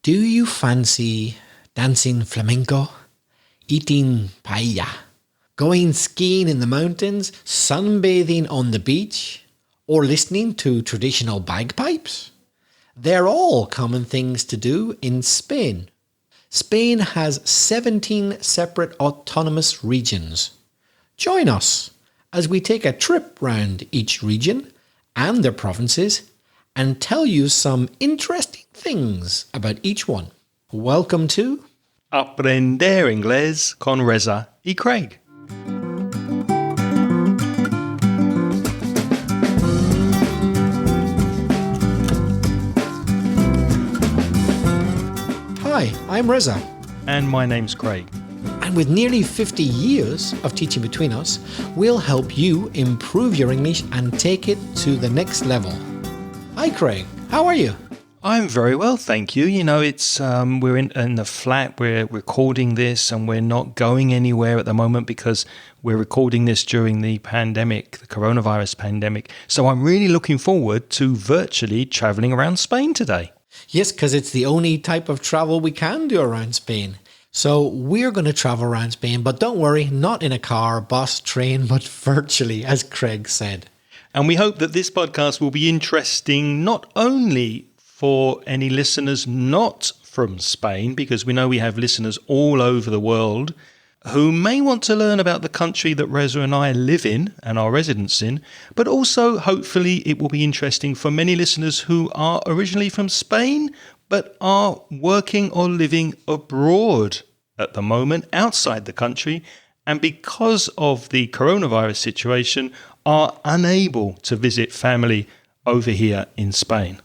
Do you fancy dancing flamenco, eating paella, going skiing in the mountains, sunbathing on the beach, or listening to traditional bagpipes? They're all common things to do in Spain. Spain has 17 separate autonomous regions. Join us as we take a trip round each region and their provinces and tell you some interesting things about each one. Welcome to Aprender Inglés con Reza y Craig. Hi, I'm Reza. And my name's Craig. And with nearly 50 years of teaching between us, we'll help you improve your English and take it to the next level. Hi Craig, how are you? I'm very well, thank you. You know, it's we're in the flat, we're recording this and we're not going anywhere at the moment because we're recording this during the pandemic, the coronavirus pandemic. So I'm really looking forward to virtually travelling around Spain today. Yes, because it's the only type of travel we can do around Spain. So we're going to travel around Spain, but don't worry, not in a car, bus, train, but virtually, as Craig said. And we hope that this podcast will be interesting not only for any listeners not from Spain, because we know we have listeners all over the world who may want to learn about the country that Reza and I live in and are residents in, but also hopefully it will be interesting for many listeners who are originally from Spain but are working or living abroad at the moment outside the country, and because of the coronavirus situation are unable to visit family over here in Spain.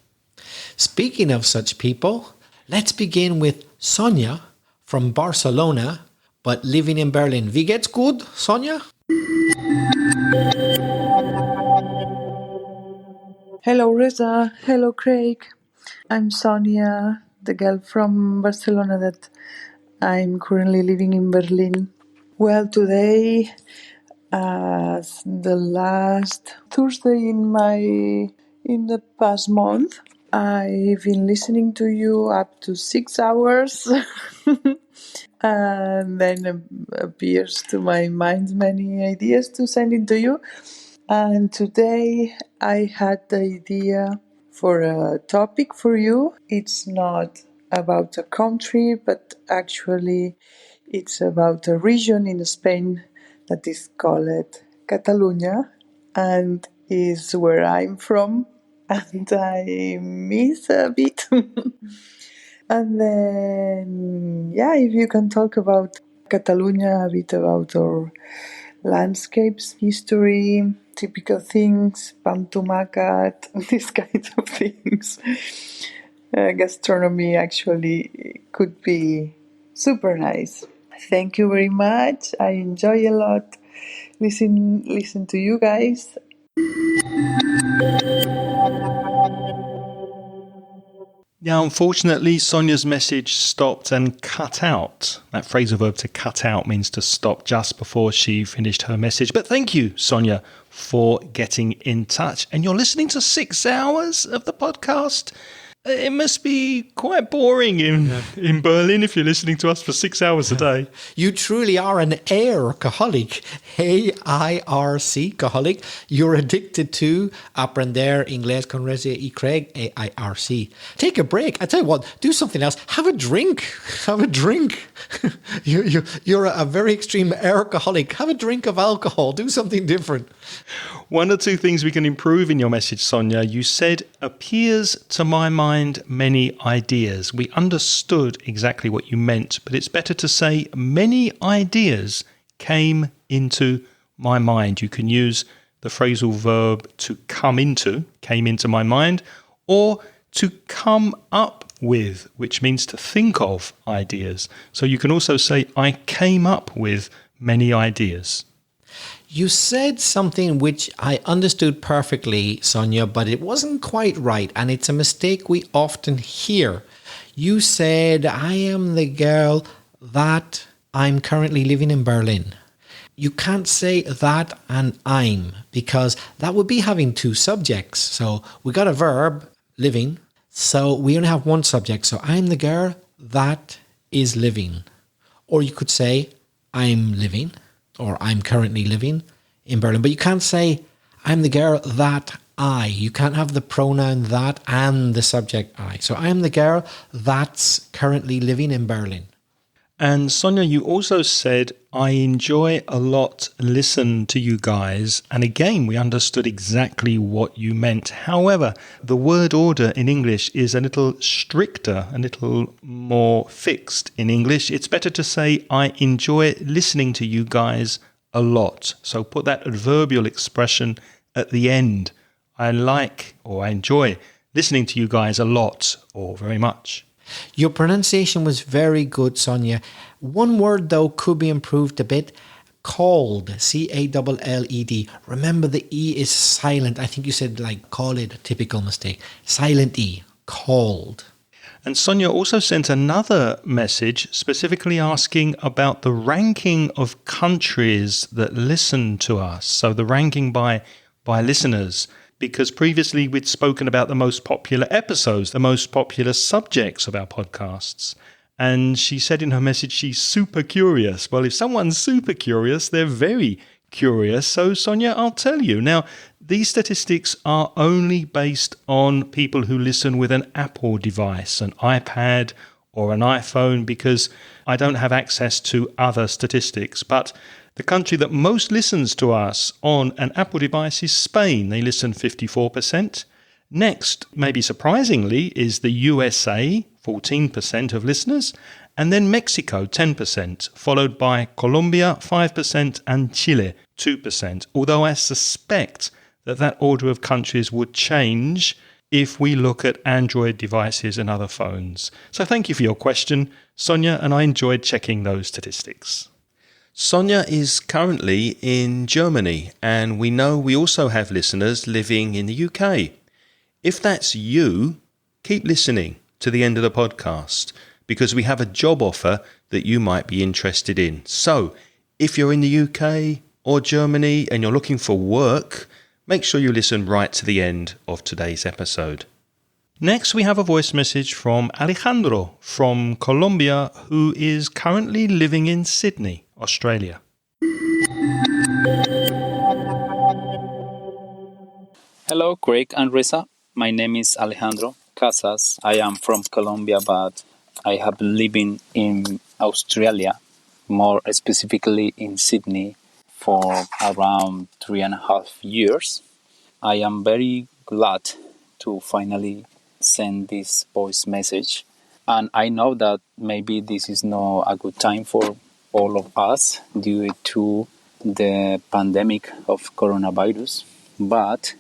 Speaking of such people, let's begin with Sonia from Barcelona, but living in Berlin. Wie geht's gut, Sonia? Hello Reza, hello Craig. I'm Sonia, the girl from Barcelona that I'm currently living in Berlin. Well, today, as the last Thursday in the past month, I've been listening to you up to 6 hours. And then appears to my mind many ideas to send it to you. And today I had the idea for a topic for you. It's not about a country, but actually it's about a region in Spain that is called Catalonia and is where I'm from, and I miss a bit. And then, if you can talk about Catalonia, a bit about our landscapes, history, typical things, pan tumacat, these kinds of things. Gastronomy actually could be super nice. Thank you very much. I enjoy a lot listen to you guys. Now, unfortunately, Sonia's message stopped and cut out. That phrasal verb to cut out means to stop just before she finished her message. But thank you, Sonia, for getting in touch. And you're listening to 6 hours of the podcast. It must be quite boring in Berlin if you're listening to us for 6 hours a day. You truly are an AIRC-aholic, AIRC-aholic. You're addicted to Aprender Inglés con Reza y Craig, AIRC. Take a break. I tell you what, do something else. Have a drink. Have a drink. You're a very extreme AIRC-aholic. Have a drink of alcohol. Do something different. One or two things we can improve in your message, Sonia. You said, appears to my mind many ideas. We understood exactly what you meant, but it's better to say many ideas came into my mind. You can use the phrasal verb to come into, came into my mind, or to come up with, which means to think of ideas. So you can also say, I came up with many ideas. You said something which I understood perfectly, Sonia, but it wasn't quite right, and it's a mistake we often hear. You said, I am the girl that I'm currently living in Berlin. You can't say that and I'm, because that would be having two subjects. So we got a verb, living, So we only have one subject. So I'm the girl that is living. Or you could say I'm living or I'm currently living in Berlin. But you can't say I'm the girl that I. You can't have the pronoun that and the subject I. So I'm the girl that's currently living in Berlin. And Sonia, you also said, I enjoy a lot listen to you guys. And again, we understood exactly what you meant. However, the word order in English is a little stricter, a little more fixed in English. It's better to say, I enjoy listening to you guys a lot. So put that adverbial expression at the end. I like or I enjoy listening to you guys a lot or very much. Your pronunciation was very good, Sonia. One word, though, could be improved a bit. Called, C-A-L-L-E-D. Remember, the E is silent. I think you said, like, call it, a typical mistake. Silent E, called. And Sonia also sent another message specifically asking about the ranking of countries that listen to us. So the ranking by listeners. Because previously we'd spoken about the most popular episodes, the most popular subjects of our podcasts. And she said in her message she's super curious. Well, if someone's super curious, they're very curious. So, Sonia, I'll tell you. Now, these statistics are only based on people who listen with an Apple device, an iPad or an iPhone, because I don't have access to other statistics. But the country that most listens to us on an Apple device is Spain. They listen 54%. Next, maybe surprisingly, is the USA, 14% of listeners, and then Mexico, 10%, followed by Colombia, 5%, and Chile, 2%. Although I suspect that order of countries would change if we look at Android devices and other phones. So thank you for your question, Sonia, and I enjoyed checking those statistics. Sonia is currently in Germany, and we know we also have listeners living in the UK. If that's you, keep listening to the end of the podcast, because we have a job offer that you might be interested in. So, if you're in the UK or Germany and you're looking for work, make sure you listen right to the end of today's episode. Next, we have a voice message from Alejandro from Colombia, who is currently living in Sydney, Australia. Hello, Craig and Reza. My name is Alejandro Casas. I am from Colombia, but I have been living in Australia, more specifically in Sydney, for around 3.5 years. I am very glad to finally send this voice message, and I know that maybe this is not a good time for all of us due to the pandemic of coronavirus, but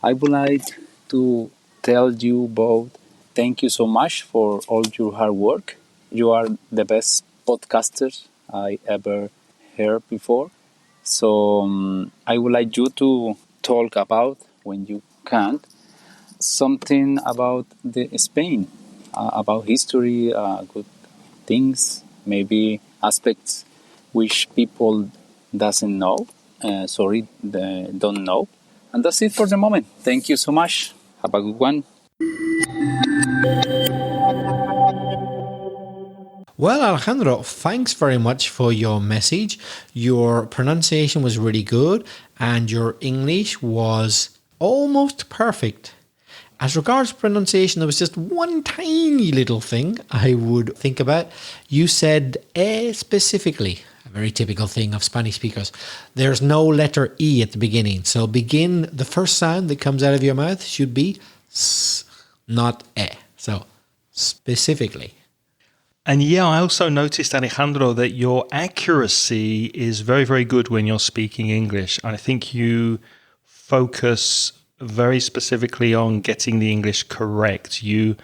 I would like to tell you both thank you so much for all your hard work. You are the best podcasters I ever heard before. So I would like you to talk about, when you can, something about the Spain, about history, good things, maybe aspects which people don't know. They don't know. And that's it for the moment. Thank you so much. Have a good one. Well, Alejandro, thanks very much for your message. Your pronunciation was really good and your English was almost perfect. As regards pronunciation, there was just one tiny little thing I would think about. You said specifically, a very typical thing of Spanish speakers. There's no letter E at the beginning. So the first sound that comes out of your mouth should be S, not E. So specifically. And yeah, I also noticed, Alejandro, that your accuracy is very, very good when you're speaking English. I think you focus very specifically on getting the English correct. You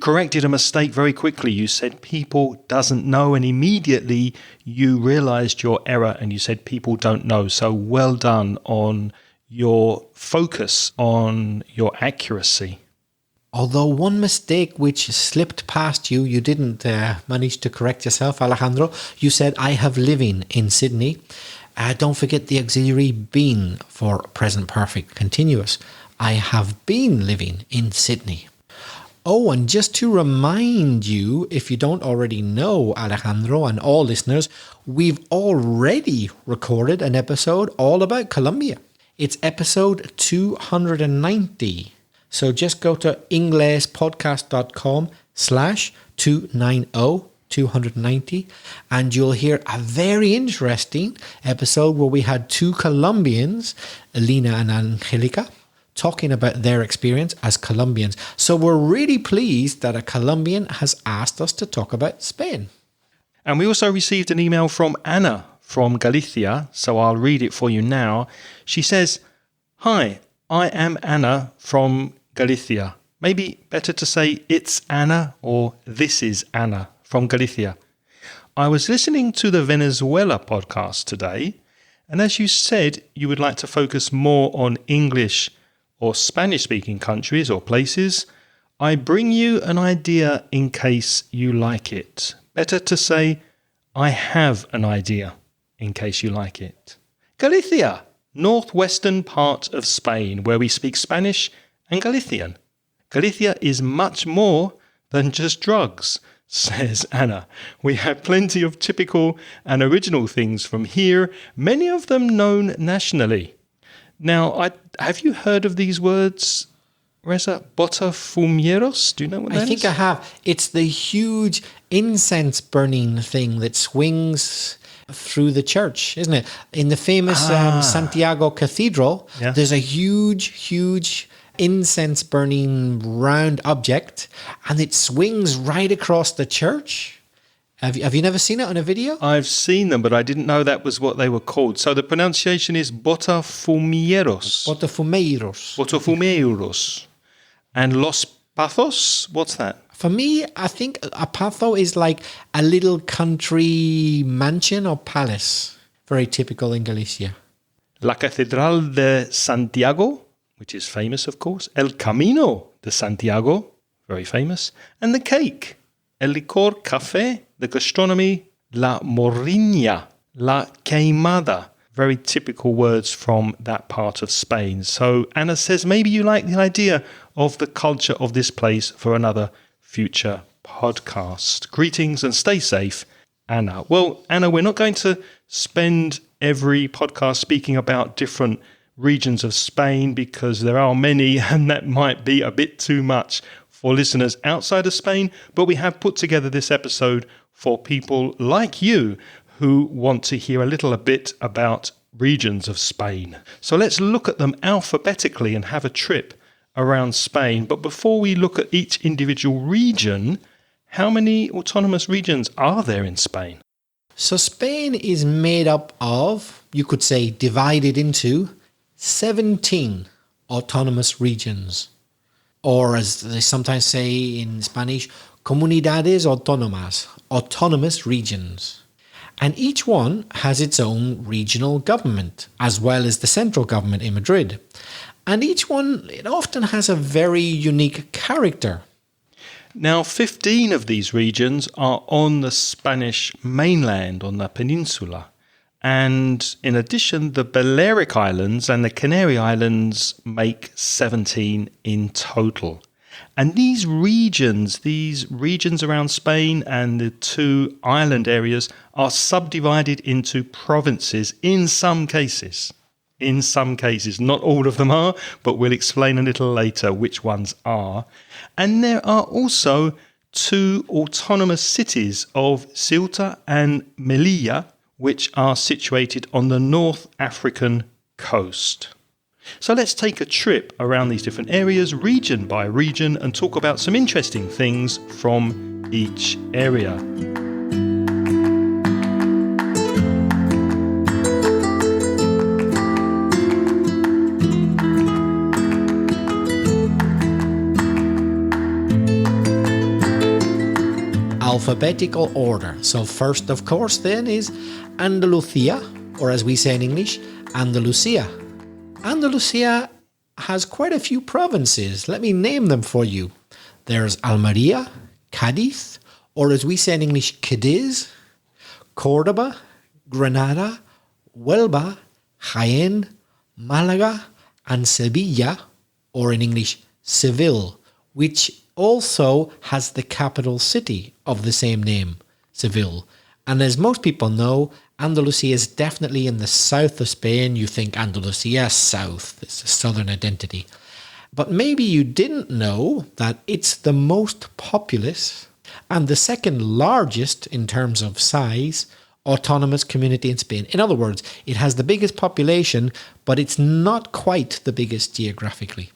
corrected a mistake very quickly. You said people doesn't know, and immediately you realized your error and you said people don't know. So well done on your focus on your accuracy. Although one mistake which slipped past you, you didn't manage to correct yourself, Alejandro. You said, I have living in Sydney. Don't forget the auxiliary been for present perfect continuous. I have been living in Sydney. Oh, and just to remind you, if you don't already know, Alejandro and all listeners, we've already recorded an episode all about Colombia. It's episode 290. So just go to inglespodcast.com/290 and you'll hear a very interesting episode where we had two Colombians, Elena and Angelica, talking about their experience as Colombians. So we're really pleased that a Colombian has asked us to talk about Spain. And we also received an email from Anna from Galicia, so I'll read it for you now. She says, "Hi, I am Anna from Galicia. Maybe better to say it's Anna or this is Anna from Galicia. I was listening to the Venezuela podcast today, and as you said, you would like to focus more on English or Spanish-speaking countries or places. I bring you an idea in case you like it. Better to say, I have an idea in case you like it. Galicia, northwestern part of Spain, where we speak Spanish and Galician. Galicia is much more than just drugs, says Anna. We have plenty of typical and original things from here, many of them known nationally. Now, have you heard of these words, Reza? Botafumeros? Do you know what that is? I think I have. It's the huge incense burning thing that swings through the church, isn't it? In the famous Santiago Cathedral, there's a huge incense burning round object, and it swings right across the church. Have you never seen it on a video? I've seen them, but I didn't know that was what they were called. So the pronunciation is Botafumeros. Botafumeros. And Los Pathos? What's that? For me, I think a patho is like a little country mansion or palace. Very typical in Galicia. La Catedral de Santiago, which is famous, of course. El Camino de Santiago, very famous. And the cake. El licor café, the gastronomy. La morriña, la queimada. Very typical words from that part of Spain. So Anna says maybe you like the idea of the culture of this place for another future podcast. Greetings and stay safe, Anna. Well, Anna, we're not going to spend every podcast speaking about different regions of Spain because there are many and that might be a bit too much for listeners outside of Spain, but we have put together this episode for people like you who want to hear a little bit about regions of Spain. So let's look at them alphabetically and have a trip around Spain. But before we look at each individual region, how many autonomous regions are there in Spain? So Spain is made up of, you could say, divided into 17 autonomous regions. Or as they sometimes say in Spanish, comunidades autónomas, autonomous regions. And each one has its own regional government, as well as the central government in Madrid. And each one, it often has a very unique character. Now, 15 of these regions are on the Spanish mainland, on the peninsula. And in addition, the Balearic Islands and the Canary Islands make 17 in total. And these regions around Spain and the two island areas are subdivided into provinces in some cases. In some cases, not all of them are, but we'll explain a little later which ones are. And there are also two autonomous cities of Ceuta and Melilla, which are situated on the North African coast. So let's take a trip around these different areas, region by region, and talk about some interesting things from each area. Alphabetical order. So first, of course, then is Andalusia, or as we say in English, Andalusia. Andalusia has quite a few provinces. Let me name them for you. There's Almería, Cádiz, or as we say in English, Cadiz, Córdoba, Granada, Huelva, Jaén, Málaga, and Sevilla, or in English, Seville, which also has the capital city of the same name, Seville. And as most people know, Andalusia is definitely in the south of Spain. You think Andalusia, south, it's a southern identity. But maybe you didn't know that it's the most populous and the second largest in terms of size autonomous community in Spain. In other words, it has the biggest population, but it's not quite the biggest geographically.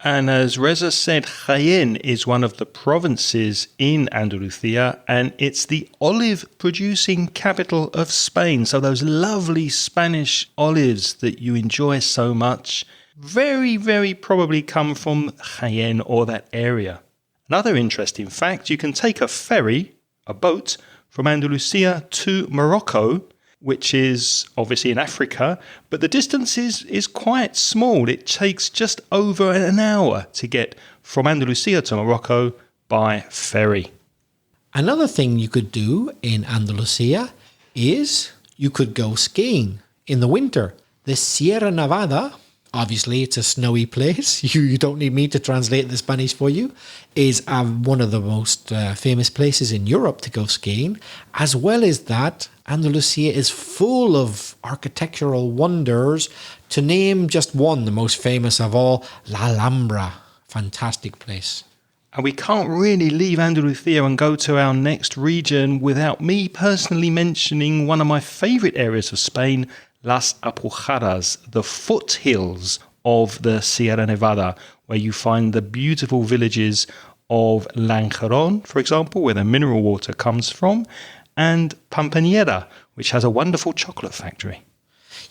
And as Reza said, Jaén is one of the provinces in Andalusia, and it's the olive-producing capital of Spain. So those lovely Spanish olives that you enjoy so much very, very probably come from Jaén or that area. Another interesting fact, you can take a ferry, a boat, from Andalusia to Morocco, which is obviously in Africa, but the distance is quite small. It takes just over an hour to get from Andalusia to Morocco by ferry. Another thing you could do in Andalusia is you could go skiing in the winter. The Sierra Nevada, obviously it's a snowy place, you don't need me to translate the Spanish for you, is one of the most famous places in Europe to go skiing. As well as that, Andalusia is full of architectural wonders. To name just one, the most famous of all, La Alhambra. Fantastic place. And we can't really leave Andalusia and go to our next region without me personally mentioning one of my favourite areas of Spain, Las Alpujarras, the foothills of the Sierra Nevada, where you find the beautiful villages of Lanjarón, for example, where the mineral water comes from, and Pampañera, which has a wonderful chocolate factory.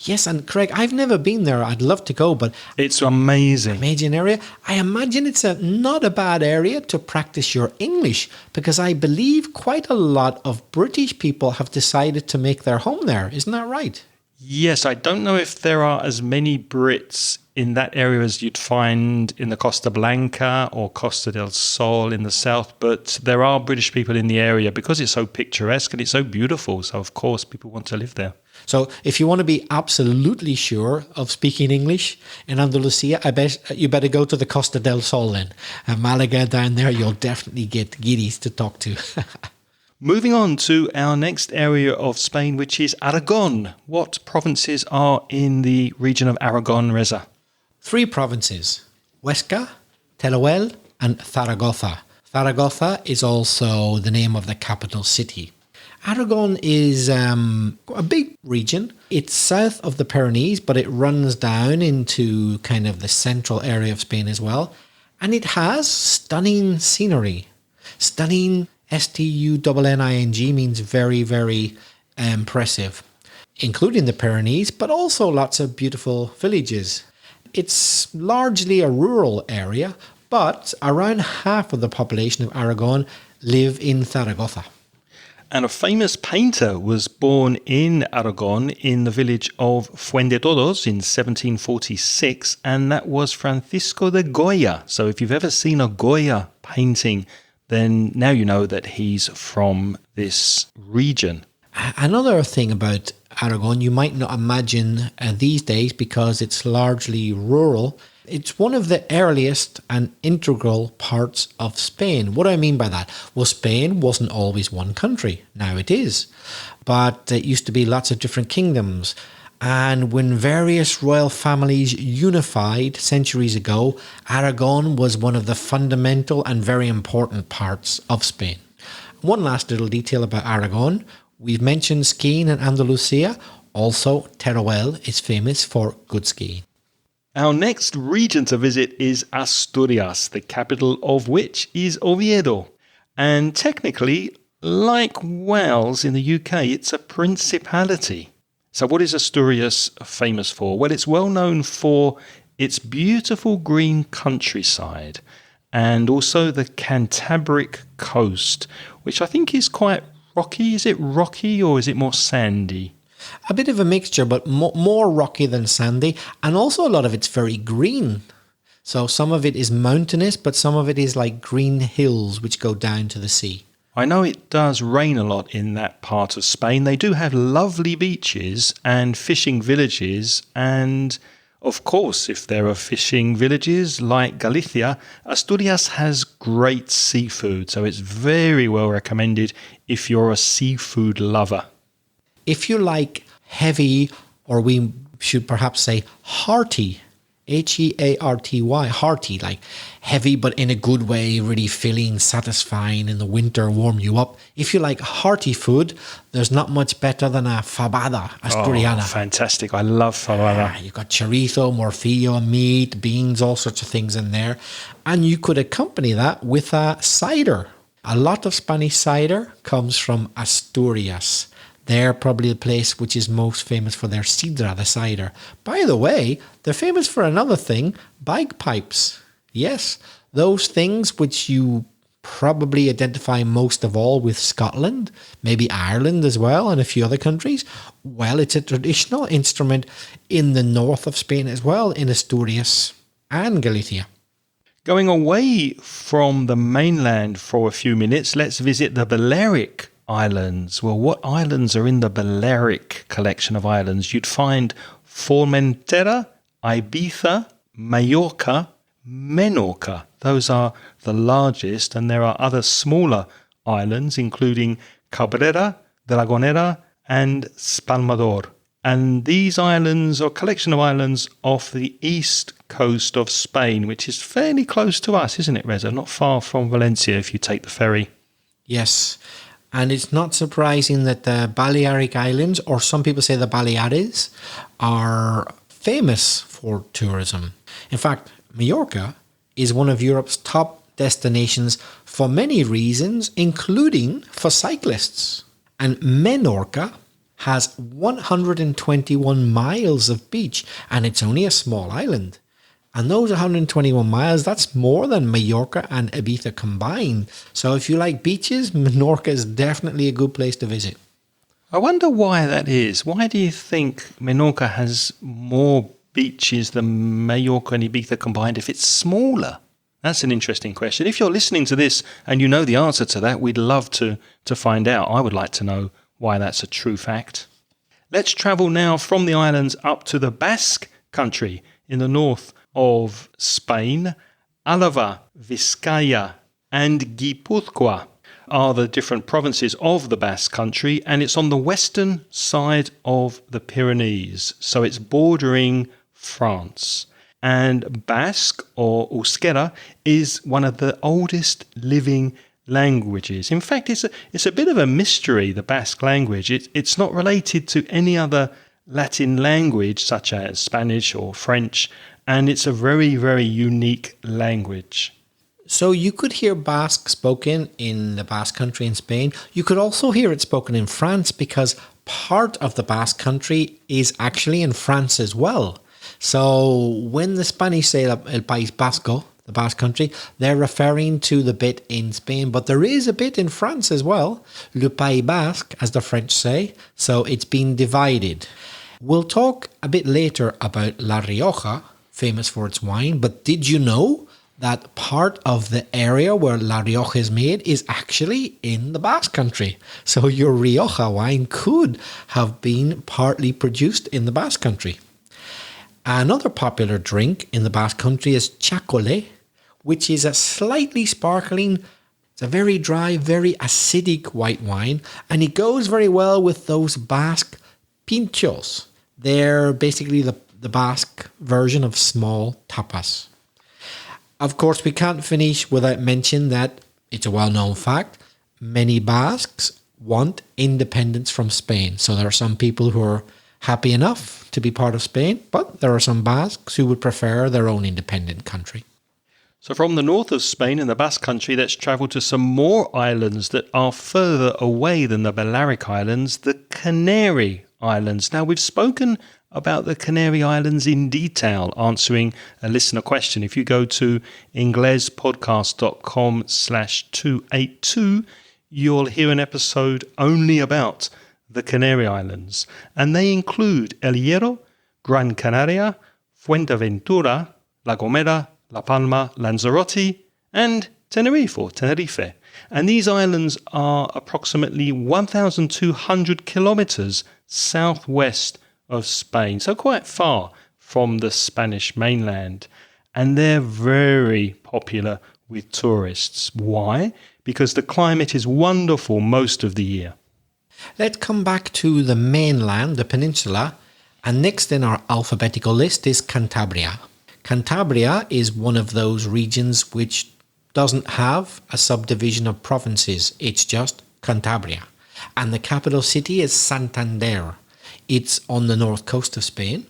Yes, and Craig, I've never been there. I'd love to go, but it's amazing. Amazing area. I imagine it's not a bad area to practice your English, because I believe quite a lot of British people have decided to make their home there. Isn't that right? Yes, I don't know if there are as many Brits in that area as you'd find in the Costa Blanca or Costa del Sol in the south, but there are British people in the area because it's so picturesque and it's so beautiful. So, of course, people want to live there. So if you want to be absolutely sure of speaking English in Andalusia, I bet you better go to the Costa del Sol then. Malaga down there, you'll definitely get guiris to talk to. Moving on to our next area of Spain, which is Aragon. What provinces are in the region of Aragon, Reza? 3 provinces, Huesca, Teruel and Zaragoza. Zaragoza is also the name of the capital city. Aragon is a big region. It's south of the Pyrenees, but it runs down into kind of the central area of Spain as well. And it has stunning scenery. Stunning, S-T-U-N-N-I-N-G, means very, very impressive, including the Pyrenees, but also lots of beautiful villages. It's largely a rural area, but around half of the population of Aragon live in Zaragoza. And a famous painter was born in Aragon in the village of Fuendetodos in 1746, and that was Francisco de Goya. So if you've ever seen a Goya painting, then now you know that he's from this region. Another thing about Aragon you might not imagine these days, because it's largely rural. It's one of the earliest and integral parts of Spain. What do I mean by that? Well, Spain wasn't always one country. Now it is. But it used to be lots of different kingdoms. And when various royal families unified centuries ago, Aragon was one of the fundamental and very important parts of Spain. One last little detail about Aragon. We've mentioned skiing in Andalusia. Also, Teruel is famous for good skiing. Our next region to visit is Asturias, the capital of which is Oviedo. And technically, like Wales in the UK, it's a principality. So what is Asturias famous for? Well, it's well known for its beautiful green countryside and also the Cantabric coast, which I think is quite rocky. Is it rocky or is it more sandy? A bit of a mixture, but more rocky than sandy. And also a lot of it's very green. So some of it is mountainous, but some of it is like green hills which go down to the sea. I know it does rain a lot in that part of Spain. They do have lovely beaches and fishing villages. And Of course, if there are fishing villages like Galicia, Asturias has great seafood, so it's very well recommended if you're a seafood lover. If you like heavy, or we should perhaps say hearty, Hearty, hearty, like heavy but in a good way, really filling, satisfying in the winter, warm you up. If you like hearty food, there's not much better than a fabada asturiana. Oh, fantastic. I love fabada. You've got chorizo, morcillo, meat, beans, all sorts of things in there. And you could accompany that with a cider. A lot of Spanish cider comes from Asturias. They're probably the place which is most famous for their sidra, the cider. By the way, they're famous for another thing, bagpipes. Yes, those things which you probably identify most of all with Scotland, maybe Ireland as well, and a few other countries. Well, it's a traditional instrument in the north of Spain as well, in Asturias and Galicia. Going away from the mainland for a few minutes, let's visit the Balearic Islands. Well, what islands are in the Balearic collection of islands? You'd find Formentera, Ibiza, Mallorca, Menorca. Those are the largest, and there are other smaller islands, including Cabrera, De La Gonera, and Spalmador. And these islands are a collection of islands off the east coast of Spain, which is fairly close to us, isn't it, Reza? Not far from Valencia if you take the ferry. Yes. And it's not surprising that the Balearic Islands, or some people say the Baleares, are famous for tourism. In fact, Mallorca is one of Europe's top destinations for many reasons, including for cyclists. And Menorca has 121 miles of beach, and it's only a small island. And those 121 miles, that's more than Mallorca and Ibiza combined. So if you like beaches, Menorca is definitely a good place to visit. I wonder why that is. Why do you think Menorca has more beaches than Mallorca and Ibiza combined if it's smaller? That's an interesting question. If you're listening to this and you know the answer to that, we'd love to find out. I would like to know why that's a true fact. Let's travel now from the islands up to the Basque country in the north of Spain. Álava, Vizcaya and Guipúzcoa are the different provinces of the Basque country, and it's on the western side of the Pyrenees, so it's bordering France. And Basque, or Euskera, is one of the oldest living languages. In fact, it's a bit of a mystery, the Basque language. It's not related to any other Latin language such as Spanish or French, and it's a very, very unique language. So you could hear Basque spoken in the Basque country in Spain. You could also hear it spoken in France, because part of the Basque country is actually in France as well. So when the Spanish say El País Vasco, the Basque country, they're referring to the bit in Spain, but there is a bit in France as well, Le Pays Basque, as the French say, so it's been divided. We'll talk a bit later about La Rioja, famous for its wine, but did you know that part of the area where La Rioja is made is actually in the Basque country? So your Rioja wine could have been partly produced in the Basque country. Another popular drink in the Basque country is chacole, which is a slightly sparkling, it's a very dry, very acidic white wine, and it goes very well with those Basque pinchos. They're basically the Basque version of small tapas. Of course, we can't finish without mentioning that it's a well-known fact. Many Basques want independence from Spain. So there are some people who are happy enough to be part of Spain, but there are some Basques who would prefer their own independent country. So from the north of Spain and the Basque country, let's travel to some more islands that are further away than the Balearic Islands, the Canary Islands. Now, we've spoken about the Canary Islands in detail, answering a listener question. If you go to inglespodcast.com/282, you'll hear an episode only about the Canary Islands. And they include El Hierro, Gran Canaria, Fuerteventura, La Gomera, La Palma, Lanzarote, and Tenerife. And these islands are approximately 1,200 kilometers southwest of Spain, so quite far from the Spanish mainland, and they're very popular with tourists. Why? Because the climate is wonderful most of the year. Let's come back to the mainland, the peninsula, and next in our alphabetical list is Cantabria. Cantabria is one of those regions which doesn't have a subdivision of provinces. It's just Cantabria. And the capital city is Santander. It's on the north coast of Spain.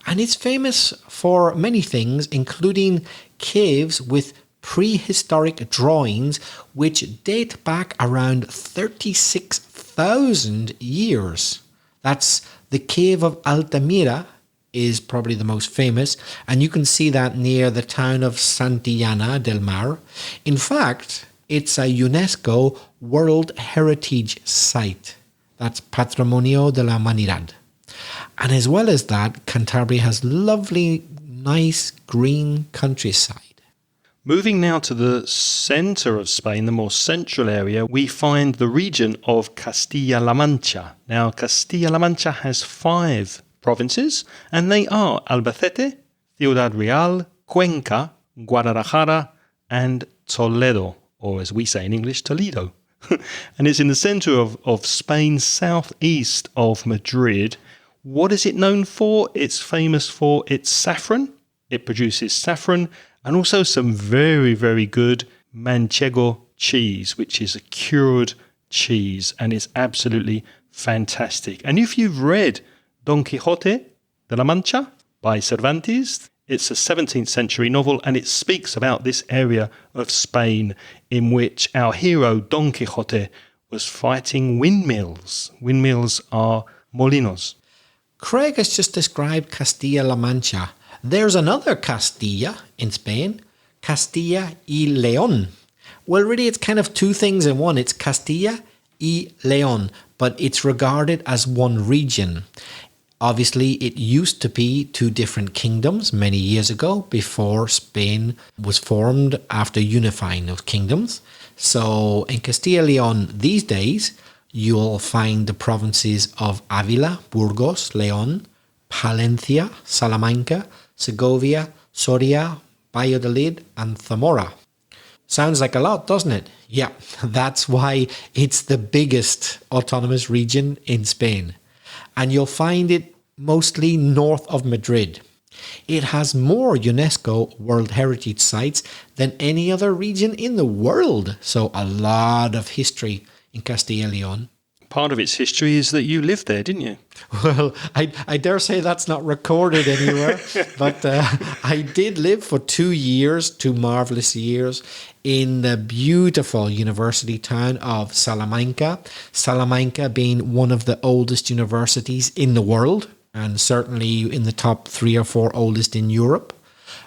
And it's famous for many things, including caves with prehistoric drawings which date back around 36,000 years. That's the cave of Altamira is probably the most famous, and you can see that near the town of Santillana del Mar. In fact, it's a UNESCO World Heritage Site. That's Patrimonio de la Humanidad. And as well as that, Cantabria has lovely, nice green countryside. Moving now to the centre of Spain, the more central area, we find the region of Castilla-La Mancha. Now, Castilla-La Mancha has 5 provinces, and they are Albacete, Ciudad Real, Cuenca, Guadalajara, and Toledo, or as we say in English, Toledo. And it's in the centre of Spain, southeast of Madrid. What is it known for? It's famous for its saffron. It produces saffron and also some very, very good manchego cheese, which is a cured cheese, and it's absolutely fantastic. And if you've read Don Quixote de la Mancha by Cervantes, it's a 17th century novel, and it speaks about this area of Spain in which our hero Don Quixote was fighting windmills. Windmills are molinos. Craig has just described Castilla-La Mancha. There's another Castilla in Spain, Castilla y León. Well, really, it's kind of 2 things in one. It's Castilla y León, but it's regarded as one region. Obviously, it used to be 2 different kingdoms many years ago before Spain was formed after unifying those kingdoms. So in Castilla y León these days, you'll find the provinces of Ávila, Burgos, León, Palencia, Salamanca, Segovia, Soria, Valladolid, and Zamora. Sounds like a lot, doesn't it? Yeah, that's why it's the biggest autonomous region in Spain. And you'll find it mostly north of Madrid. It has more UNESCO World Heritage Sites than any other region in the world. So a lot of history in Castilla y León. Part of its history is that you lived there, didn't you? Well, I dare say that's not recorded anywhere, but I did live for 2 years, 2 marvelous years, in the beautiful university town of Salamanca. Salamanca being one of the oldest universities in the world, and certainly in the top 3 or 4 oldest in Europe.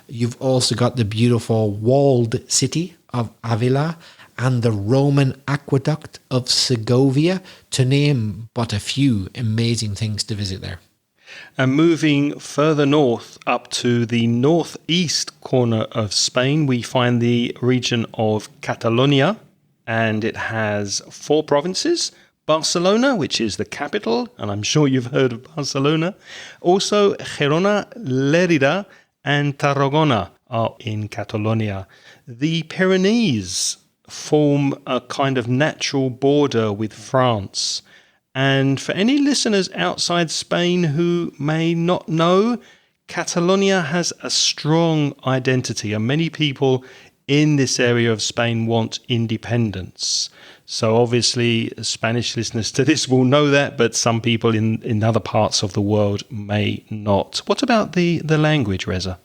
You've also got the beautiful walled city of Avila, and the Roman aqueduct of Segovia, to name but a few amazing things to visit there. And moving further north up to the northeast corner of Spain, we find the region of Catalonia, and it has 4 provinces. Barcelona, which is the capital, and I'm sure you've heard of Barcelona. Also, Girona, Lérida, and Tarragona are in Catalonia. The Pyrenees form a kind of natural border with France. And for any listeners outside Spain who may not know, Catalonia has a strong identity, and many people in this area of Spain want independence. So obviously Spanish listeners to this will know that, but some people in other parts of the world may not. What about the language, Reza?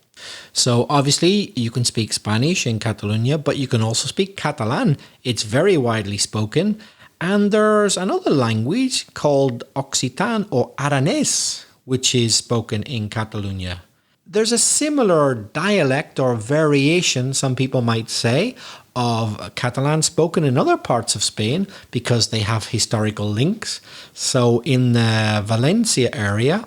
So obviously you can speak Spanish in Catalonia, but you can also speak Catalan. It's very widely spoken. And there's another language called Occitan or Aranés, which is spoken in Catalonia. There's a similar dialect or variation, some people might say, of Catalan spoken in other parts of Spain because they have historical links. So in the Valencia area,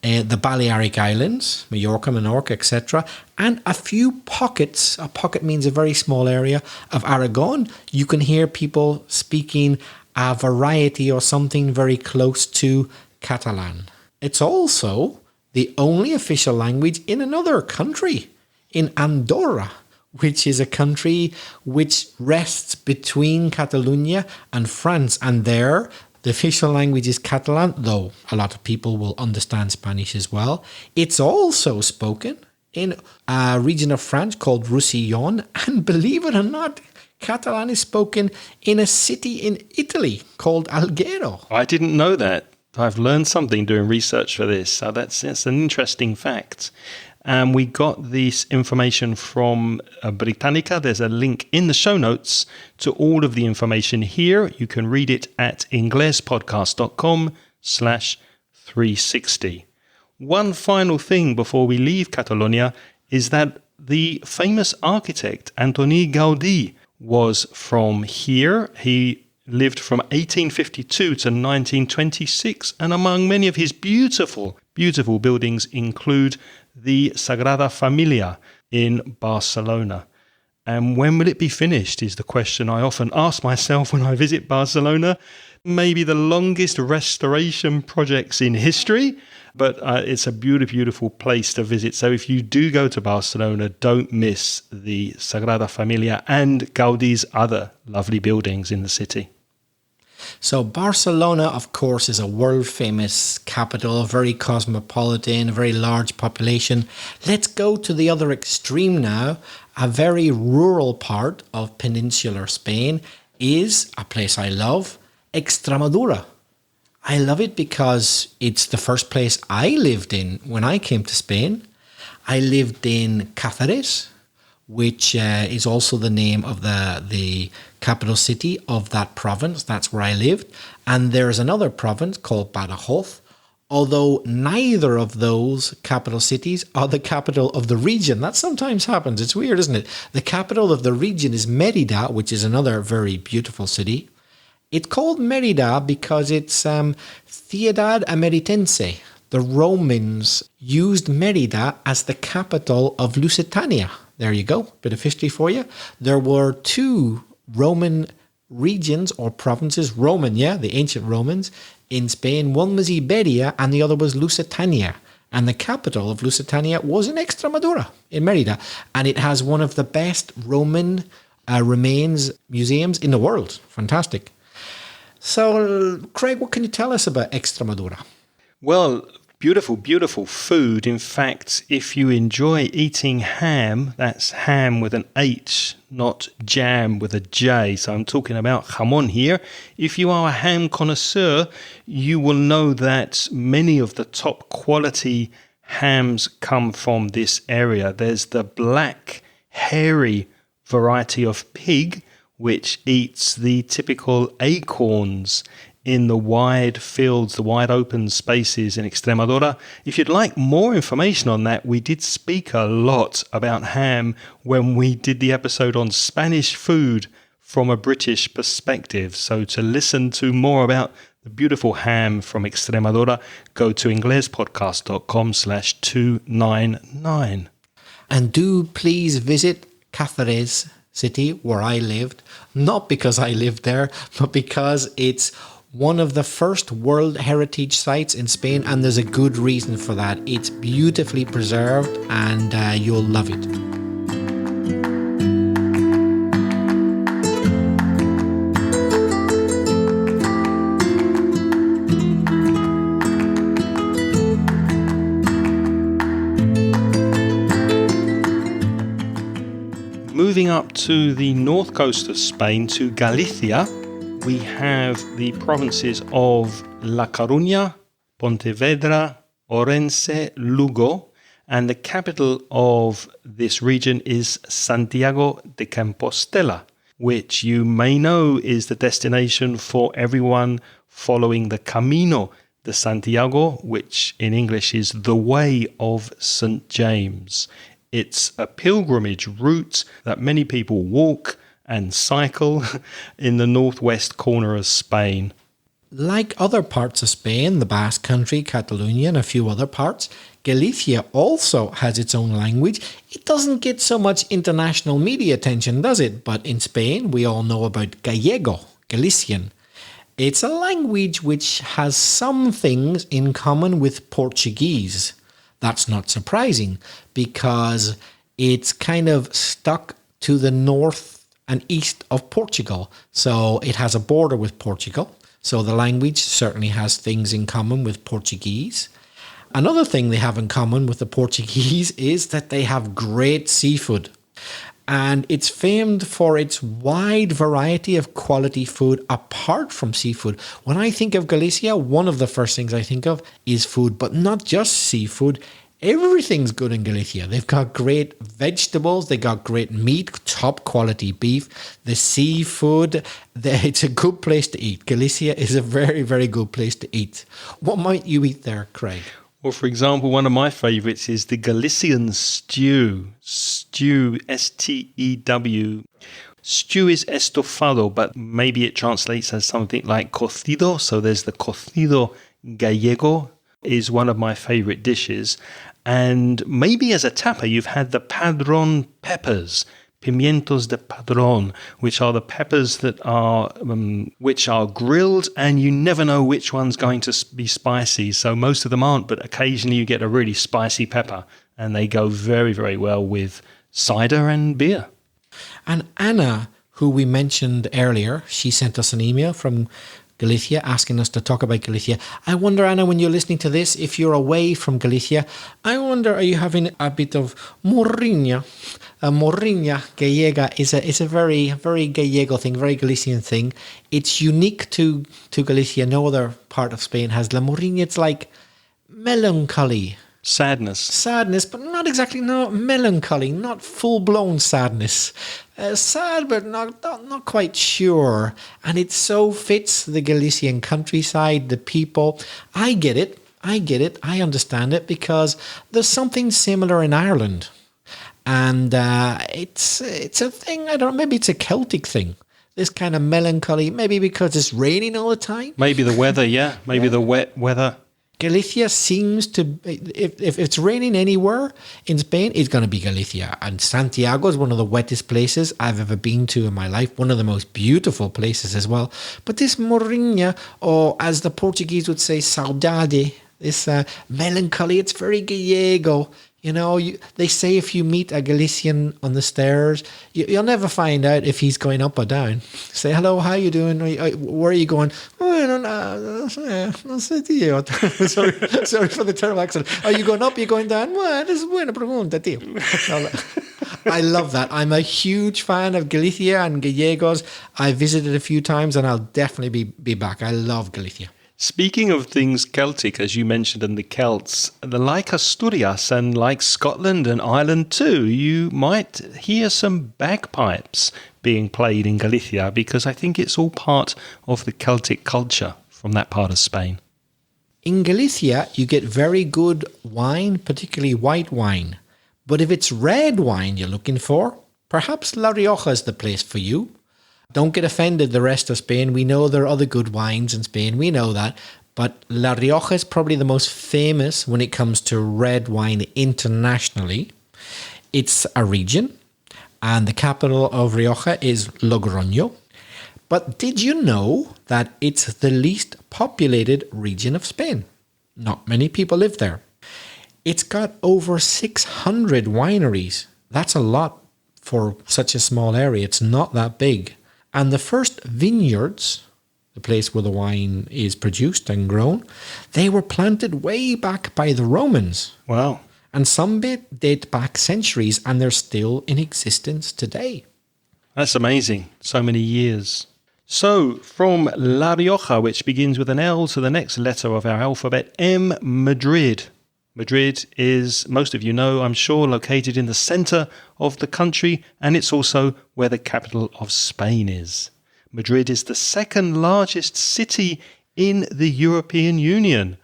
the Balearic Islands, Mallorca, Menorca, etc., and a few pockets, a pocket means a very small area, of Aragon, you can hear people speaking a variety or something very close to Catalan. It's also the only official language in another country, in Andorra, which is a country which rests between Catalonia and France. And there, the official language is Catalan, though a lot of people will understand Spanish as well. It's also spoken in a region of France called Roussillon. And believe it or not, Catalan is spoken in a city in Italy called Alghero. I didn't know that. I've learned something doing research for this. So that's an interesting fact. And we got this information from Britannica. There's a link in the show notes to all of the information here. You can read it at inglespodcast.com/360. One final thing before we leave Catalonia is that the famous architect Antoni Gaudí was from here. He lived from 1852 to 1926, and among many of his beautiful, beautiful buildings include the Sagrada Familia in Barcelona. And when will it be finished is the question I often ask myself when I visit Barcelona. Maybe the longest restoration projects in history, but it's a beautiful, beautiful place to visit. So if you do go to Barcelona, don't miss the Sagrada Familia and Gaudí's other lovely buildings in the city. So Barcelona, of course, is a world-famous capital, very cosmopolitan, a very large population. Let's go to the other extreme now. A very rural part of peninsular Spain is a place I love, Extremadura. I love it because it's the first place I lived in when I came to Spain. I lived in Cáceres, which is also the name of the capital city of that province. That's where I lived. And there's another province called Badajoz, although neither of those capital cities are the capital of the region. That sometimes happens. It's weird, isn't it? The capital of the region is Mérida, which is another very beautiful city. It's called Mérida because it's Ciudad Ameritense. The Romans used Mérida as the capital of Lusitania. There you go, bit of history for you. There were two Roman regions or provinces, the ancient Romans, in Spain. One was Iberia and the other was Lusitania. And the capital of Lusitania was in Extremadura, in Mérida. And it has one of the best Roman remains museums in the world. Fantastic. So, Craig, what can you tell us about Extremadura? Well, beautiful, beautiful food. In fact, if you enjoy eating ham, that's ham with an H, not jam with a J. So I'm talking about jamón here. If you are a ham connoisseur, you will know that many of the top quality hams come from this area. There's the black, hairy variety of pig, which eats the typical acorns in the wide fields, the wide open spaces in Extremadura. If you'd like more information on that, we did speak a lot about ham when we did the episode on Spanish food from a British perspective. So to listen to more about the beautiful ham from Extremadura, go to inglespodcast.com/299. And do please visit Cáceres city where I lived, not because I lived there, but because it's one of the first World Heritage Sites in Spain, and there's a good reason for that. It's beautifully preserved and you'll love it. Moving up to the north coast of Spain, to Galicia, we have the provinces of La Coruña, Pontevedra, Orense, Lugo, and the capital of this region is Santiago de Compostela, which you may know is the destination for everyone following the Camino de Santiago, which in English is the Way of St. James. It's a pilgrimage route that many people walk and cycle in the northwest corner of Spain. Like other parts of Spain, the Basque Country, Catalonia, and a few other parts, Galicia also has its own language. It doesn't get so much international media attention, does it? But in Spain, we all know about Gallego, Galician. It's a language which has some things in common with Portuguese. That's not surprising because it's kind of stuck to the north and east of Portugal. So it has a border with Portugal. So the language certainly has things in common with Portuguese. Another thing they have in common with the Portuguese is that they have great seafood. And it's famed for its wide variety of quality food apart from seafood. When I think of Galicia, one of the first things I think of is food, but not just seafood. Everything's good in Galicia. They've got great vegetables. They got great meat, top quality beef, the seafood. It's a good place to eat. Galicia is a very, very good place to eat. What might you eat there, Craig? Well, for example, one of my favourites is the Galician stew. Stew, S-T-E-W. Stew is estofado, but maybe it translates as something like cocido. So there's the cocido gallego is one of my favourite dishes. And maybe as a tapa, you've had the padron peppers, pimientos de padron, which are the peppers that are grilled, and you never know which one's going to be spicy. So most of them aren't, but occasionally you get a really spicy pepper, and they go very, very well with cider and beer. And Anna, who we mentioned earlier, she sent us an email from Galicia asking us to talk about Galicia. I wonder, Anna, when you're listening to this, if you're away from Galicia, I wonder, are you having a bit of morriña? Morriña gallega is a very, very gallego thing, very Galician thing. It's unique to Galicia. No other part of Spain has la morriña. It's like melancholy. Sadness, but not exactly, no, melancholy, not full-blown sadness. Sad, but not quite sure. And it so fits the Galician countryside, the people. I get it, I understand it, because there's something similar in Ireland. And it's a thing, I don't know, maybe it's a Celtic thing. This kind of melancholy, maybe because it's raining all the time. Maybe the weather, yeah. Maybe the wet weather. Galicia seems to, if it's raining anywhere in Spain, it's going to be Galicia. And Santiago is one of the wettest places I've ever been to in my life. One of the most beautiful places as well. But this morriña, or as the Portuguese would say, saudade, this melancholy, it's very gallego. You know, they say if you meet a Galician on the stairs, you'll never find out if he's going up or down. Say, hello, how you doing? Where are you going? Oh, no sé, tío. Sorry for the terrible accent. Are you going up? Are you going down? Well, es buena pregunta, tío. I love that. I'm a huge fan of Galicia and Gallegos. I visited a few times and I'll definitely be back. I love Galicia. Speaking of things Celtic, as you mentioned, and the Celts, like Asturias and like Scotland and Ireland too, you might hear some bagpipes being played in Galicia, because I think it's all part of the Celtic culture from that part of Spain. In Galicia, you get very good wine, particularly white wine. But if it's red wine you're looking for, perhaps La Rioja is the place for you. Don't get offended, the rest of Spain. We know there are other good wines in Spain. We know that. But La Rioja is probably the most famous when it comes to red wine internationally. It's a region, and the capital of Rioja is Logroño. But did you know that it's the least populated region of Spain? Not many people live there. It's got over 600 wineries. That's a lot for such a small area. It's not that big. And the first vineyards, the place where the wine is produced and grown, they were planted way back by the Romans. Wow. And some date back centuries, and they're still in existence today. That's amazing. So many years. So, from La Rioja, which begins with an L, to the next letter of our alphabet, M, Madrid. Madrid is, most of you know, I'm sure, located in the centre of the country, and it's also where the capital of Spain is. Madrid is the second largest city in the European Union,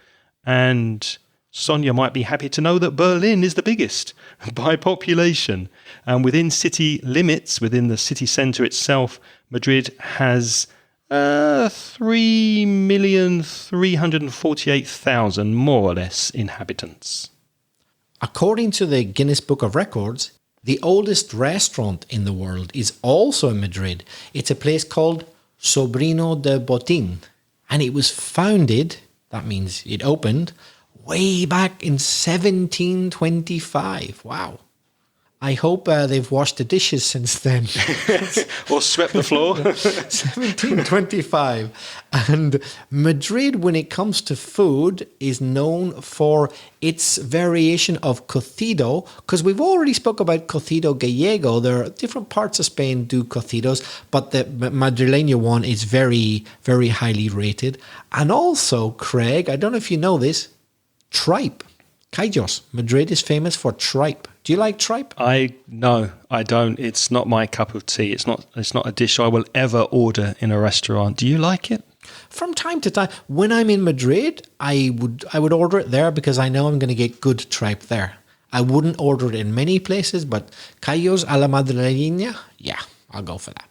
and Sonia might be happy to know that Berlin is the biggest by population. And within city limits, within the city centre itself, Madrid has 3,348,000, more or less, inhabitants. According to the Guinness Book of Records, the oldest restaurant in the world is also in Madrid. It's a place called Sobrino de Botín, and it was founded, that means it opened, way back in 1725. Wow. I hope they've washed the dishes since then. Or swept the floor. 1725. And Madrid, when it comes to food, is known for its variation of cocido, because we've already spoke about cocido gallego. There are different parts of Spain do cocidos, but the Madrileño one is very, very highly rated. And also, Craig, I don't know if you know this, tripe. Callos. Madrid is famous for tripe. Do you like tripe? No, I don't. It's not my cup of tea. It's not a dish I will ever order in a restaurant. Do you like it? From time to time, when I'm in Madrid, I would order it there because I know I'm going to get good tripe there. I wouldn't order it in many places, but callos a la madrileña, yeah, I'll go for that.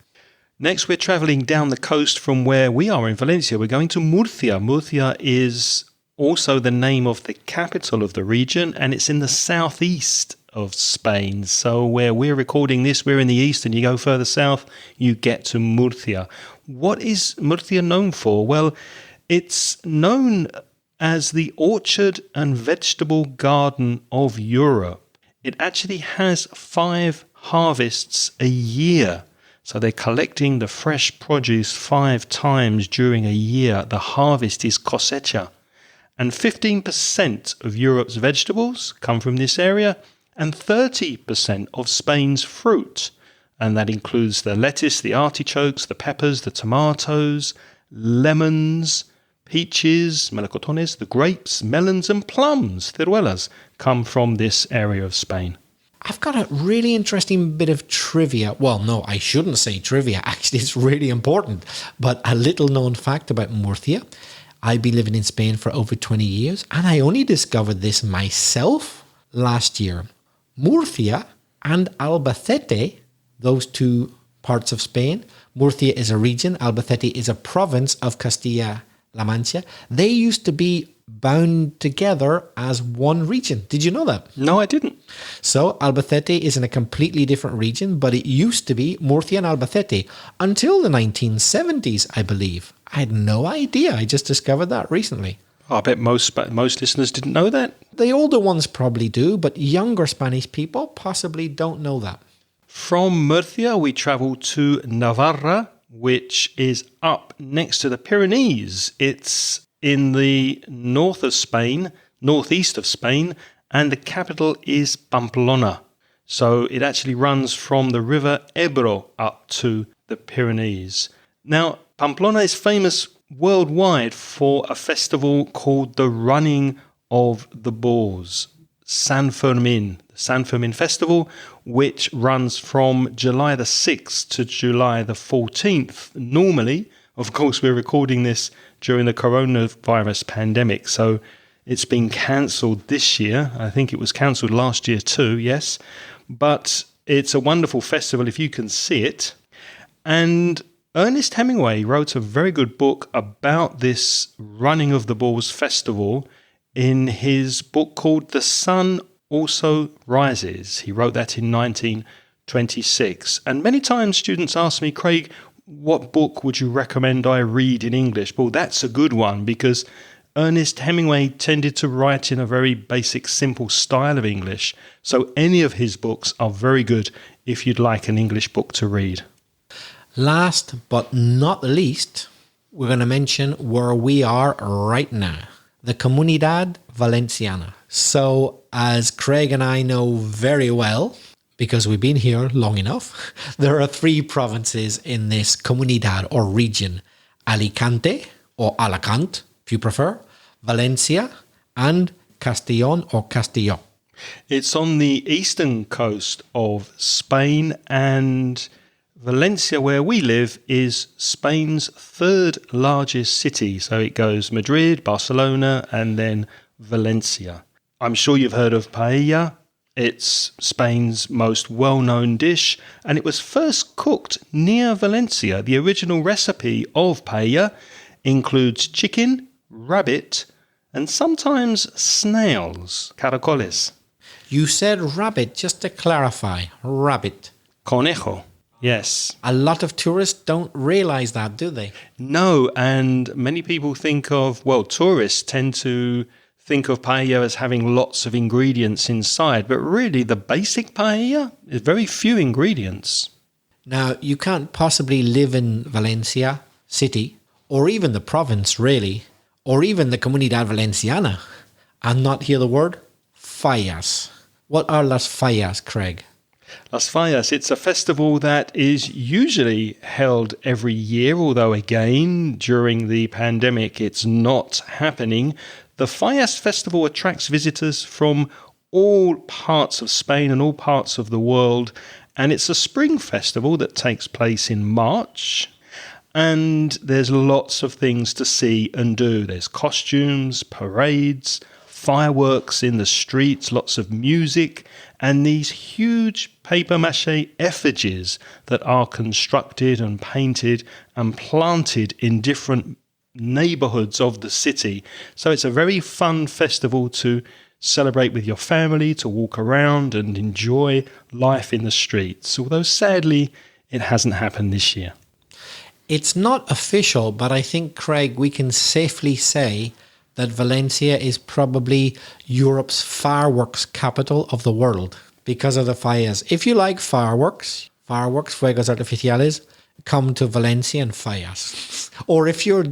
Next, we're travelling down the coast from where we are in Valencia. We're going to Murcia. Murcia is also the name of the capital of the region, and it's in the southeast of Spain. So where we're recording this, we're in the east, and you go further south, you get to Murcia. What is Murcia known for? Well, it's known as the orchard and vegetable garden of Europe. It actually has 5 harvests a year. So they're collecting the fresh produce 5 times during a year. The harvest is cosecha. And 15% of Europe's vegetables come from this area, and 30% of Spain's fruit. And that includes the lettuce, the artichokes, the peppers, the tomatoes, lemons, peaches, melocotones, the grapes, melons and plums, ciruelas, come from this area of Spain. I've got a really interesting bit of trivia. Well, no, I shouldn't say trivia. Actually, it's really important. But a little known fact about Murcia. I've been living in Spain for over 20 years, and I only discovered this myself last year. Murcia and Albacete, those 2 parts of Spain, Murcia is a region, Albacete is a province of Castilla-La Mancha. They used to be bound together as one region. Did you know that? No, I didn't. So Albacete is in a completely different region, but it used to be Murcia and Albacete until the 1970s, I believe. I had no idea. I just discovered that recently. I bet most listeners didn't know that. The older ones probably do, but younger Spanish people possibly don't know that. From Murcia, we travel to Navarra, which is up next to the Pyrenees. It's in the northeast of Spain, and the capital is Pamplona. So it actually runs from the river Ebro up to the Pyrenees. Now, Pamplona is famous worldwide for a festival called the Running of the Bulls, San Fermin. The San Fermin Festival, which runs from July the 6th to July the 14th. Normally, of course, we're recording this during the coronavirus pandemic, so it's been cancelled this year. I think it was cancelled last year too, yes. But it's a wonderful festival if you can see it. And Ernest Hemingway wrote a very good book about this Running of the Bulls festival in his book called The Sun Also Rises. He wrote that in 1926. And many times students ask me, Craig, what book would you recommend I read in English? Well, that's a good one because Ernest Hemingway tended to write in a very basic, simple style of English. So any of his books are very good if you'd like an English book to read. Last but not least, we're going to mention where we are right now, the Comunidad Valenciana. So as Craig and I know very well, because we've been here long enough, there are 3 provinces in this comunidad or region: Alicante or Alacant, if you prefer, Valencia, and Castellón or Castelló. It's on the eastern coast of Spain, and Valencia, where we live, is Spain's 3rd largest city. So it goes Madrid, Barcelona, and then Valencia. I'm sure you've heard of paella. It's Spain's most well-known dish, and it was first cooked near Valencia. The original recipe of paella includes chicken, rabbit, and sometimes snails, caracoles. You said rabbit, just to clarify, rabbit. Conejo, yes. A lot of tourists don't realize that, do they? No, and many people think of, tourists tend to think of paella as having lots of ingredients inside, but really the basic paella is very few ingredients. Now, you can't possibly live in Valencia city, or even the province really, or even the Comunidad Valenciana, and not hear the word fallas. What are las fallas, Craig? Las Fallas, it's a festival that is usually held every year, although again, during the pandemic, it's not happening. The Fallas Festival attracts visitors from all parts of Spain and all parts of the world, and it's a spring festival that takes place in March, and there's lots of things to see and do. There's costumes, parades, fireworks in the streets, lots of music, and these huge papier-mâché effigies that are constructed and painted and planted in different neighbourhoods of the city. So it's a very fun festival to celebrate with your family, to walk around and enjoy life in the streets, although sadly it hasn't happened this year. It's not official, but I think, Craig, we can safely say that Valencia is probably Europe's fireworks capital of the world because of the fallas. If you like fireworks, fuegos artificiales, come to Valencia and fallas. Or if you're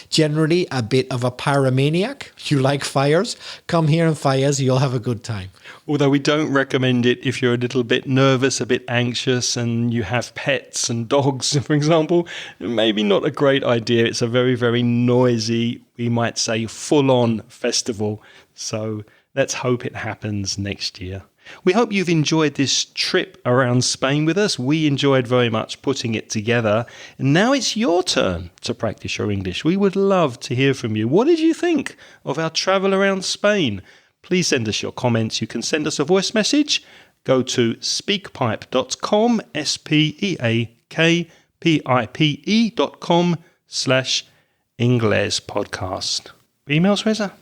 generally a bit of a pyromaniac, you like fires, come here and fallas, you'll have a good time. Although we don't recommend it if you're a little bit nervous, a bit anxious, and you have pets and dogs, for example. Maybe not a great idea. It's a very, very noisy, we might say full-on festival. So let's hope it happens next year. We hope you've enjoyed this trip around Spain with us. We enjoyed very much putting it together. And now it's your turn to practice your English. We would love to hear from you. What did you think of our travel around Spain? Please send us your comments. You can send us a voice message. Go to speakpipe.com, speakpipe.com/Ingles podcast. Emails, Reza?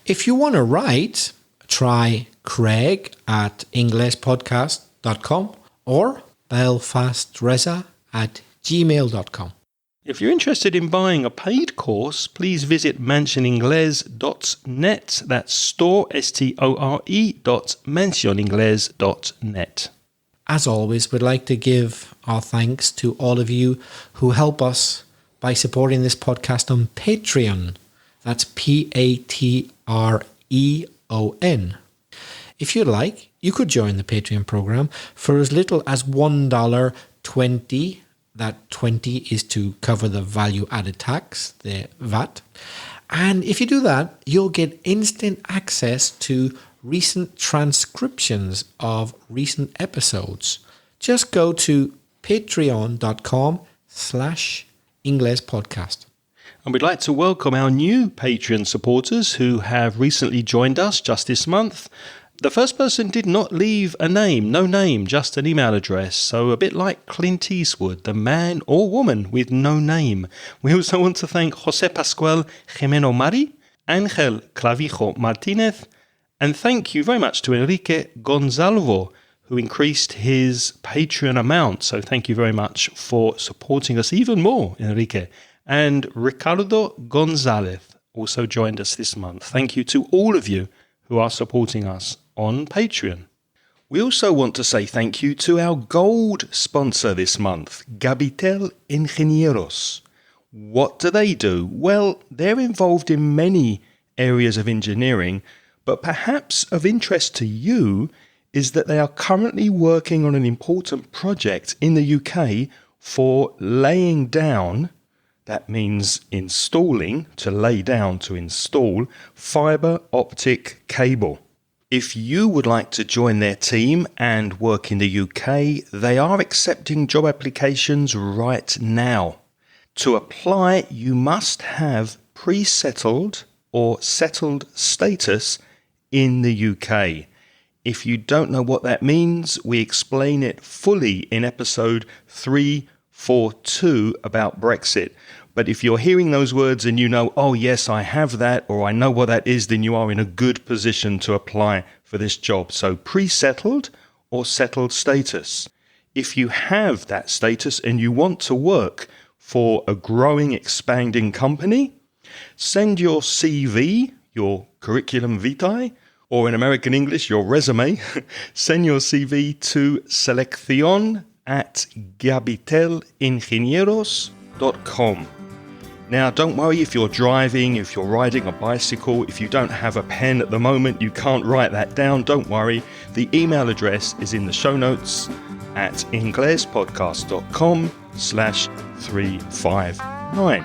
If you want to write, try Craig at inglespodcast.com or belfastreza@gmail.com. If you're interested in buying a paid course, please visit mentioningles.net. That's store, store.mentioningles.net. As always, we'd like to give our thanks to all of you who help us by supporting this podcast on Patreon. That's Patreon. If you'd like, you could join the Patreon program for as little as $1.20. That 20 is to cover the value-added tax, the VAT. And if you do that, you'll get instant access to recent transcriptions of recent episodes. Just go to patreon.com/Ingles podcast. And we'd like to welcome our new Patreon supporters who have recently joined us just this month. The first person did not leave a name, no name, just an email address. So a bit like Clint Eastwood, the man or woman with no name. We also want to thank José Pascual Jimeno Mari, Ángel Clavijo Martínez, and thank you very much to Enrique Gonzalvo, who increased his Patreon amount. So thank you very much for supporting us even more, Enrique. And Ricardo González also joined us this month. Thank you to all of you who are supporting us on Patreon. We also want to say thank you to our gold sponsor this month, Gabitel Ingenieros. What do they do? Well, they're involved in many areas of engineering, but perhaps of interest to you is that they are currently working on an important project in the UK for laying down, that means installing, to lay down, to install, fibre optic cable. If you would like to join their team and work in the UK, they are accepting job applications right now. To apply, you must have pre-settled or settled status in the UK. If you don't know what that means, we explain it fully in episode 342 about Brexit. But if you're hearing those words and you know, oh yes, I have that, or I know what that is, then you are in a good position to apply for this job. So pre-settled or settled status. If you have that status and you want to work for a growing, expanding company, send your CV, your curriculum vitae, or in American English, your resume, send your CV to seleccion@gabitelingenieros.com. Now, don't worry if you're driving, if you're riding a bicycle, if you don't have a pen at the moment, you can't write that down, don't worry. The email address is in the show notes at inglespodcast.com/359.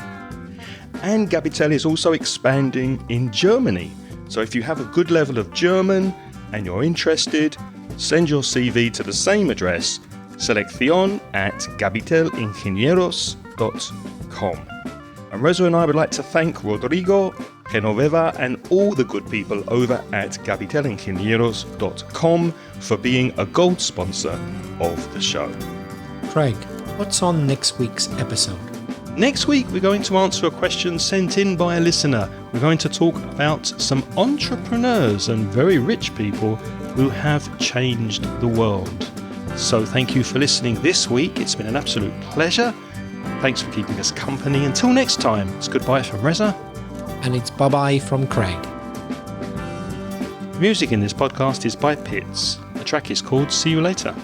And Gabitel is also expanding in Germany. So if you have a good level of German and you're interested, send your CV to the same address, seleccion@gabitelingenieros.com. And Reza and I would like to thank Rodrigo, Genoveva, and all the good people over at gabitelingenieros.com for being a gold sponsor of the show. Craig, what's on next week's episode? Next week, we're going to answer a question sent in by a listener. We're going to talk about some entrepreneurs and very rich people who have changed the world. So thank you for listening this week. It's been an absolute pleasure. Thanks for keeping us company. Until next time, it's goodbye from Reza. And it's bye-bye from Craig. Music in this podcast is by Pitts. The track is called See You Later.